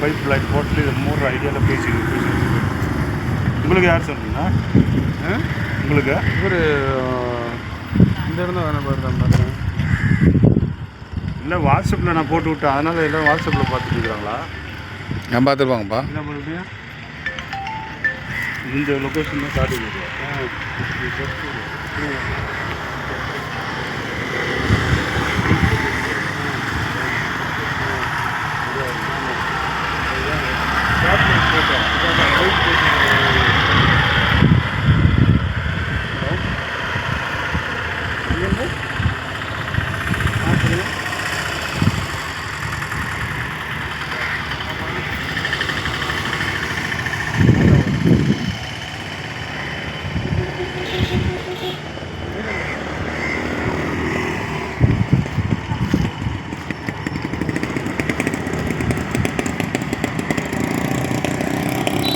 Pipe light போட்டு இது மூடுற ஐடியாவில் பேசி உங்களுக்கு யார் சொன்னீங்கன்னா உங்களுக்கு ஒரு இந்த இடம் வேணும் பாருங்க. இல்லை வாட்ஸ்அப்பில் நான் போட்டு விட்டேன், அதனால் எல்லாம் வாட்ஸ்அப்பில் பார்த்துட்டு இருக்கிறாங்களா? நான் பார்த்துருவாங்கப்பா. என்ன பண்ணுறீங்க? இந்த லொக்கேஷன் தான் காட்டுது.